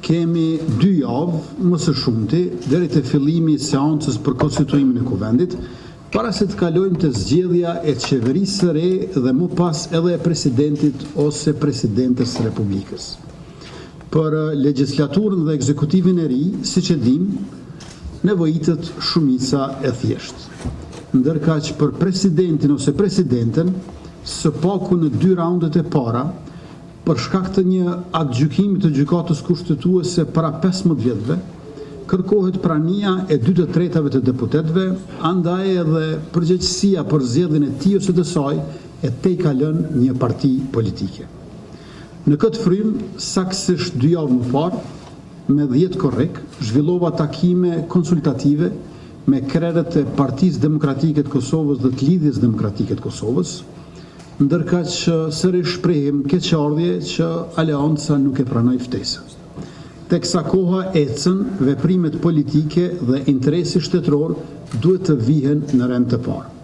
kemi 2 javë, më së shumti, deri te fillimi I seancës për konstituimin e kuvendit, para se të kalojmë të zgjedhja e qeverisë së re dhe më pas edhe e presidentit ose presidentes së Republikës. Për legjislaturën dhe ekzekutivin e ri, siç e dim, nevojitet shumica e thjeshtë. Ndërkaq për presidentin ose presidenten, së paku në 2 raundet e para, për shkak të një aktgjykimi të gjykatës kushtetuese para 15 vjetëve, kërkohet prania e 2/3 të deputetëve, andaj edhe përgjegjësia për zgjedhjen e tij ose të saj e tej ka lënë një parti politike. Në këtë frym, saktësisht 2 javë më parë, me 10 korrek, zhvillova takime konsultative me krerët e Partisë Demokratike të Kosovës dhe të Lidhjes Demokratike të Kosovës, ndërkaq sërish shprehim keqardhje që aleanca nuk e pranoi ftesën. Teksa koha ecën, veprimet politike dhe interesi shtetëror duhet të vihen në rend të parë.